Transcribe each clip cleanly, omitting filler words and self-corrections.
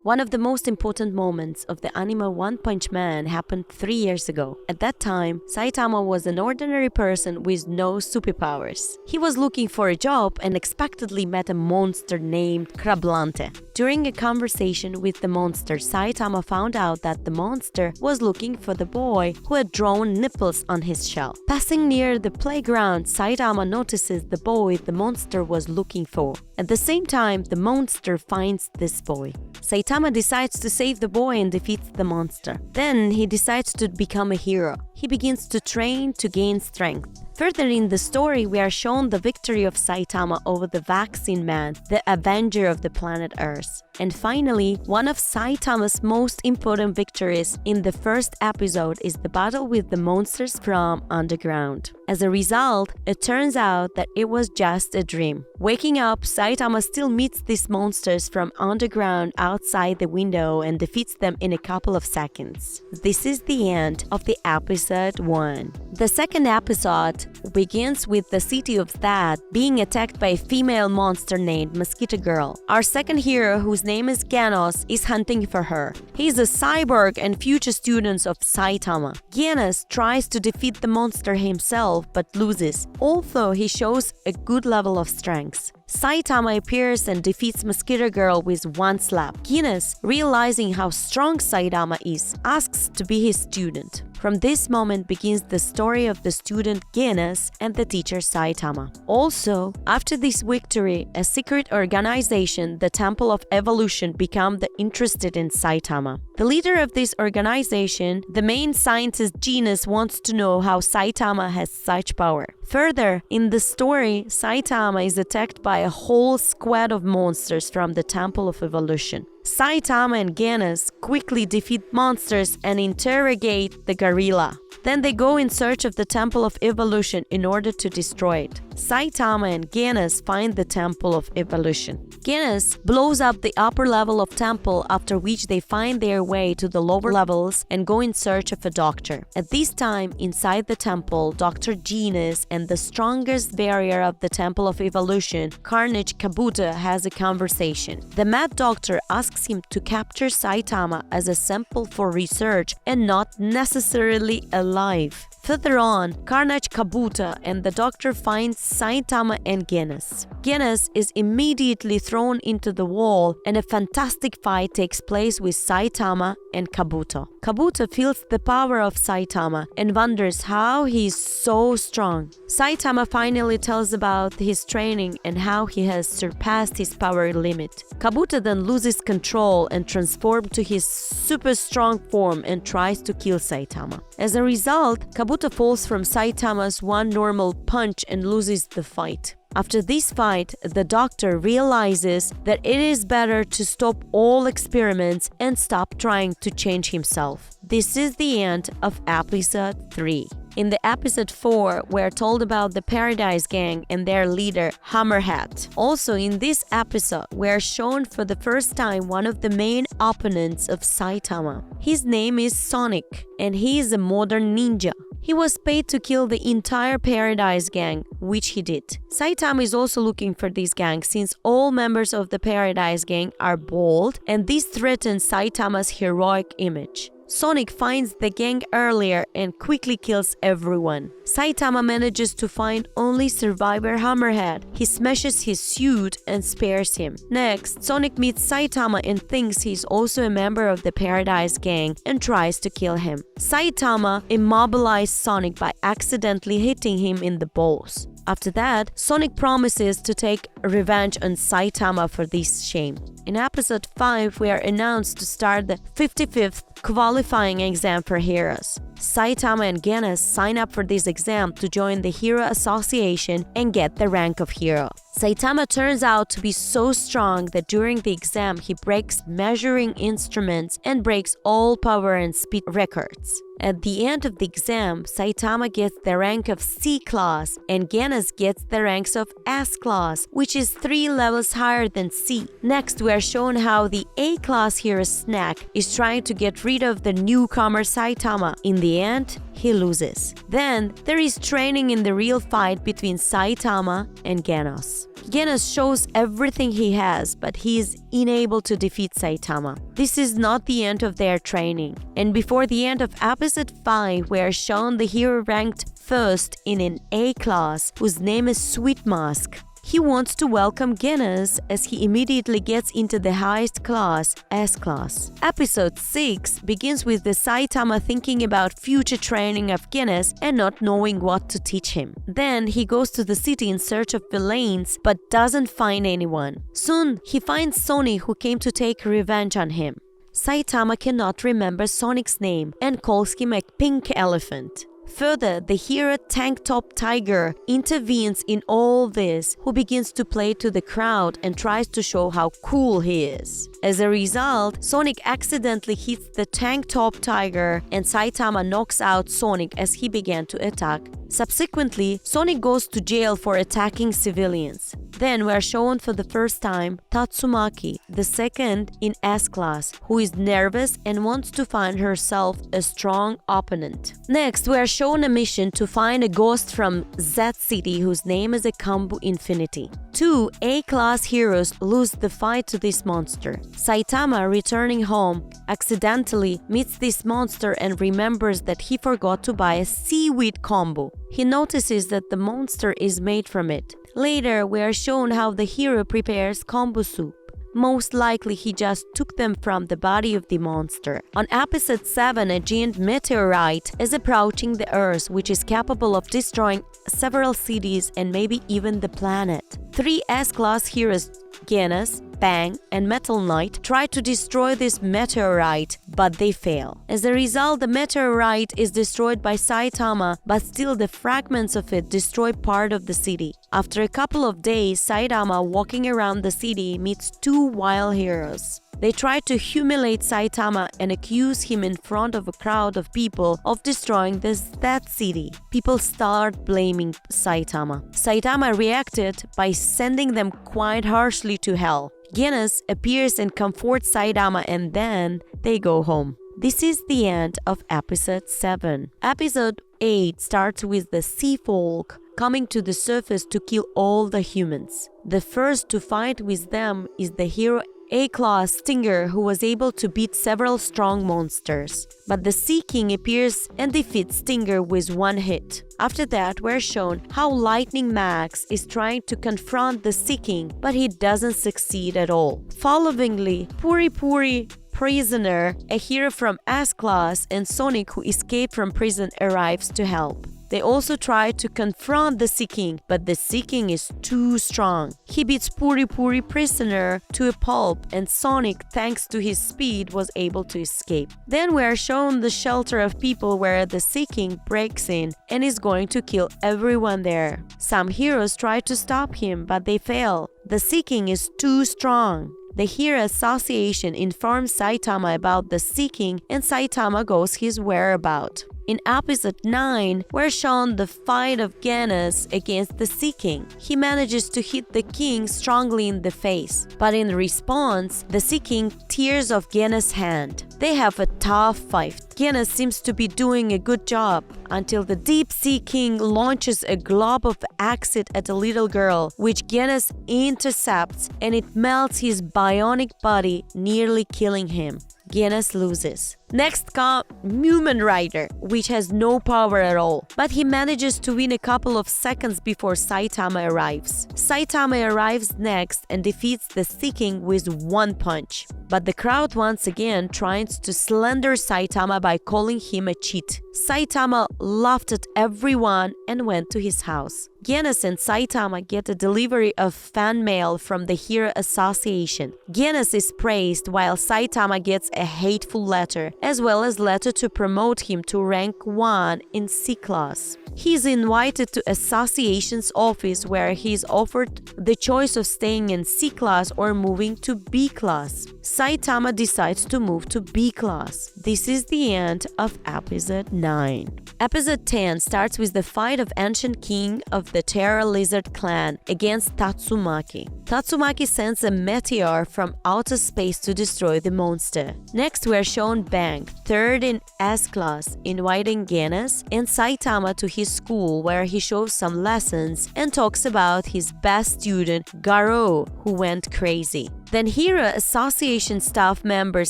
One of the most important moments of the anime One Punch Man happened 3 years ago. At that time, Saitama was an ordinary person with no superpowers. He was looking for a job and unexpectedly met a monster named Crablante. During a conversation with the monster, Saitama found out that the monster was looking for the boy who had drawn nipples on his shell. Passing near the playground, Saitama notices the boy the monster was looking for. At the same time, the monster finds this boy. Saitama decides to save the boy and defeats the monster. Then he decides to become a hero. He begins to train to gain strength. Further in the story, we are shown the victory of Saitama over the Vaccine Man, the Avenger of the planet Earth. And finally, one of Saitama's most important victories in the first episode is the battle with the monsters from underground. As a result, it turns out that it was just a dream. Waking up, Saitama still meets these monsters from underground outside the window and defeats them in a couple of seconds. This is the end of the episode 1. The second episode begins with the city of Thad being attacked by a female monster named Mosquito Girl. Our second hero, whose name is Genos, is hunting for her. He is a cyborg and future student of Saitama. Genos tries to defeat the monster himself but loses, although he shows a good level of strength. Saitama appears and defeats Mosquito Girl with one slap. Genos, realizing how strong Saitama is, asks to be his student. From this moment begins the story of the student Genos and the teacher Saitama. Also, after this victory, a secret organization, the Temple of Evolution, became interested in Saitama. The leader of this organization, the main scientist Genos, wants to know how Saitama has such power. Further, in the story, Saitama is attacked by a whole squad of monsters from the Temple of Evolution. Saitama and Genos quickly defeat monsters and interrogate the gorilla. Then they go in search of the Temple of Evolution in order to destroy it. Saitama and Genos find the Temple of Evolution. Genos blows up the upper level of temple, after which they find their way to the lower levels and go in search of a doctor. At this time, inside the temple, Dr. Genos and the strongest barrier of the Temple of Evolution, Carnage Kabuto, has a conversation. The mad doctor asks him to capture Saitama as a sample for research and not necessarily alive. Further on, Carnage Kabuto and the doctor find Saitama and Genos. Genos is immediately thrown into the wall and a fantastic fight takes place with Saitama and Kabuto. Kabuto feels the power of Saitama and wonders how he is so strong. Saitama finally tells about his training and how he has surpassed his power limit. Kabuto then loses control and transforms to his super strong form and tries to kill Saitama. As a result, Kabuto falls from Saitama's one normal punch and loses the fight. After this fight, the doctor realizes that it is better to stop all experiments and stop trying to change himself. This is the end of episode 3. In the episode 4, we are told about the Paradise Gang and their leader, Hammerhead. Also, in this episode, we are shown for the first time one of the main opponents of Saitama. His name is Sonic, and he is a modern ninja. He was paid to kill the entire Paradise Gang, which he did. Saitama is also looking for this gang since all members of the Paradise Gang are bald, and this threatens Saitama's heroic image. Sonic finds the gang earlier and quickly kills everyone. Saitama manages to find only survivor Hammerhead. He smashes his suit and spares him. Next, Sonic meets Saitama and thinks he's also a member of the Paradise Gang and tries to kill him. Saitama immobilizes Sonic by accidentally hitting him in the balls. After that, Sonic promises to take revenge on Saitama for this shame. In episode 5, we are announced to start the 55th qualifying exam for heroes. Saitama and Genos sign up for this exam to join the Hero Association and get the rank of hero. Saitama turns out to be so strong that during the exam he breaks measuring instruments and breaks all power and speed records. At the end of the exam, Saitama gets the rank of C class and Genos gets the ranks of S class, which is 3 levels higher than C. Next, we are shown how the A class hero Snack is trying to get rid rid of the newcomer Saitama. In the end, he loses. Then, there is training in the real fight between Saitama and Genos. Genos shows everything he has, but he is unable to defeat Saitama. This is not the end of their training. And before the end of episode 5, we are shown the hero ranked first in an A class, whose name is Sweet Mask. He wants to welcome Genos as he immediately gets into the highest class, S class. Episode 6 begins with the Saitama thinking about future training of Genos and not knowing what to teach him. Then he goes to the city in search of villains but doesn't find anyone. Soon he finds Sonic, who came to take revenge on him. Saitama cannot remember Sonic's name and calls him a pink elephant. Further, the hero Tank Top Tiger intervenes in all this, who begins to play to the crowd and tries to show how cool he is. As a result, Sonic accidentally hits the Tank Top Tiger and Saitama knocks out Sonic as he began to attack. Subsequently, Sonic goes to jail for attacking civilians. Then we are shown for the first time Tatsumaki, the second in S class, who is nervous and wants to find herself a strong opponent. Next, we are shown a mission to find a ghost from Z City whose name is a Kambu Infinity. 2 A-class heroes lose the fight to this monster. Saitama, returning home, accidentally meets this monster and remembers that he forgot to buy a seaweed kombu. He notices that the monster is made from it. Later, we are shown how the hero prepares kombu soup. Most likely, he just took them from the body of the monster. On episode 7, a giant meteorite is approaching the Earth, which is capable of destroying several cities and maybe even the planet. 3 S-class heroes, Genos, Bang, and Metal Knight, try to destroy this meteorite, but they fail. As a result, the meteorite is destroyed by Saitama, but still the fragments of it destroy part of the city. After a couple of days, Saitama, walking around the city, meets 2 wild heroes. They try to humiliate Saitama and accuse him in front of a crowd of people of destroying that city. People start blaming Saitama. Saitama reacted by sending them quite harshly to hell. Genos appears and comforts Saitama, and then they go home. This is the end of episode 7. Episode 8 starts with the sea folk coming to the surface to kill all the humans. The first to fight with them is the hero A-class Stinger, who was able to beat several strong monsters. But the Sea King appears and defeats Stinger with 1 hit. After that, we're shown how Lightning Max is trying to confront the Sea King, but he doesn't succeed at all. Followingly, Puri Prisoner, a hero from S-class, and Sonic, who escaped from prison, arrives to help. They also try to confront the Sea King, but the Sea King is too strong. He beats Puri Prisoner to a pulp, and Sonic, thanks to his speed, was able to escape. Then we are shown the shelter of people where the Sea King breaks in and is going to kill everyone there. Some heroes try to stop him, but they fail. The Sea King is too strong. The Hero Association informs Saitama about the Sea King, and Saitama goes his whereabouts. In episode 9, we're shown the fight of Genos against the Sea King. He manages to hit the king strongly in the face, but in response, the Sea King tears off Genos' hand. They have a tough fight. Genos seems to be doing a good job until the Deep Sea King launches a glob of acid at a little girl, which Genos intercepts, and it melts his bionic body, nearly killing him. Genos loses. Next comes Mumen Rider, which has no power at all, but he manages to win a couple of seconds before Saitama arrives. Saitama arrives next and defeats the Sea King with 1 punch. But the crowd once again tries to slander Saitama by calling him a cheat. Saitama laughed at everyone and went to his house. Genos and Saitama get a delivery of fan mail from the Hero Association. Genos is praised while Saitama gets a hateful letter, as well as letter to promote him to rank 1 in C class. He is invited to Association's office where he is offered the choice of staying in C class or moving to B class. Saitama decides to move to B class. This is the end of episode 9. Episode 10 starts with the fight of Ancient King of the Terror Lizard clan against Tatsumaki. Tatsumaki sends a meteor from outer space to destroy the monster. Next, we are shown Bang rank, third in S class, inviting Genes and Saitama to his school where he shows some lessons and talks about his best student, Garou, who went crazy. Then Hero Association staff members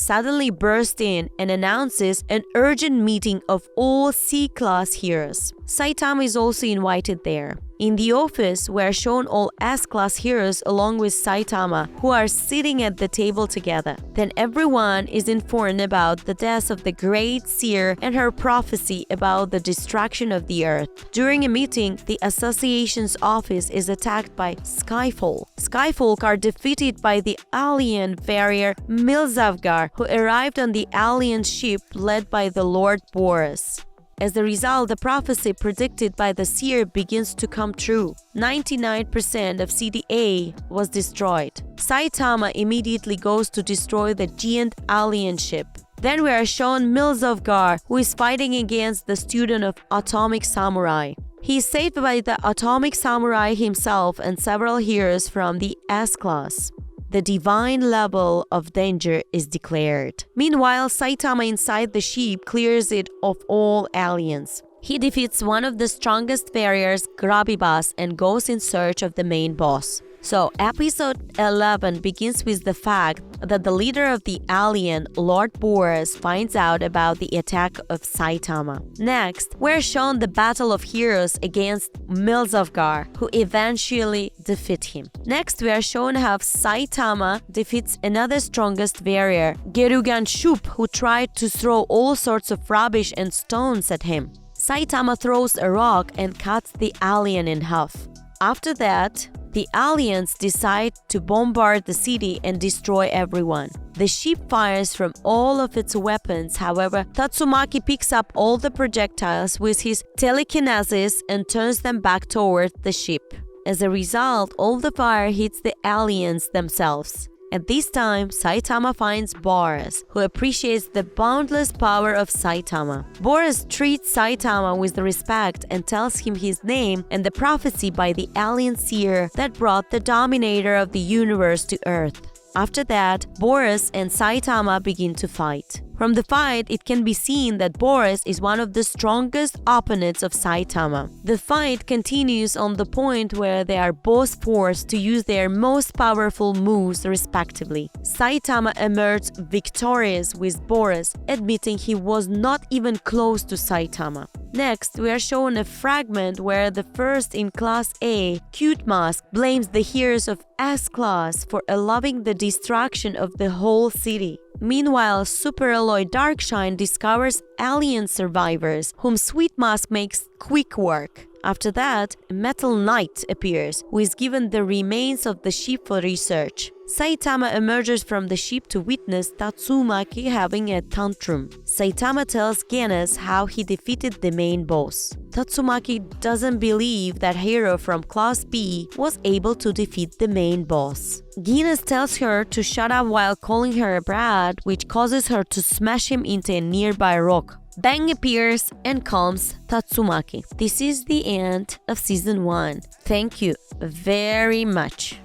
suddenly burst in and announces an urgent meeting of all C-class heroes. Saitama is also invited there. In the office, we are shown all S-class heroes along with Saitama, who are sitting at the table together. Then everyone is informed about the death of the great seer and her prophecy about the destruction of the earth. During a meeting, the association's office is attacked by Skyfall. Skyfolk are defeated by the alien warrior Milzavgar, who arrived on the alien ship led by the Lord Boros. As a result, the prophecy predicted by the seer begins to come true. 99% of CDA was destroyed. Saitama immediately goes to destroy the giant alien ship. Then we are shown Milzavgar, who is fighting against the student of Atomic Samurai. He is saved by the Atomic Samurai himself and several heroes from the S-class. The divine level of danger is declared. Meanwhile, Saitama inside the ship clears it of all aliens. He defeats one of the strongest warriors, Grabibas, and goes in search of the main boss. So, episode 11 begins with the fact that the leader of the alien, Lord Boros, finds out about the attack of Saitama. Next, we're shown the battle of heroes against Milzavgar, who eventually defeat him. Next, we are shown how Saitama defeats another strongest warrior, Gerugan Shup, who tried to throw all sorts of rubbish and stones at him. Saitama throws a rock and cuts the alien in half. After that, the aliens decide to bombard the city and destroy everyone. The ship fires from all of its weapons. However, Tatsumaki picks up all the projectiles with his telekinesis and turns them back toward the ship. As a result, all the fire hits the aliens themselves. At this time, Saitama finds Boros, who appreciates the boundless power of Saitama. Boros treats Saitama with respect and tells him his name and the prophecy by the alien seer that brought the dominator of the universe to Earth. After that, Boros and Saitama begin to fight. From the fight, it can be seen that Boros is one of the strongest opponents of Saitama. The fight continues on the point where they are both forced to use their most powerful moves respectively. Saitama emerged victorious with Boros, admitting he was not even close to Saitama. Next, we are shown a fragment where the first in Class A, Cute Mask, blames the heroes of S Class for allowing the destruction of the whole city. Meanwhile, Super Alloy Darkshine discovers alien survivors, whom Sweet Mask makes quick work. After that, Metal Knight appears, who is given the remains of the ship for research. Saitama emerges from the ship to witness Tatsumaki having a tantrum. Saitama tells Genes how he defeated the main boss. Tatsumaki doesn't believe that hero from Class B was able to defeat the main boss. Genes tells her to shut up while calling her a brat, which causes her to smash him into a nearby rock. Bang appears and calms Tatsumaki. This is the end of Season 1. Thank you very much.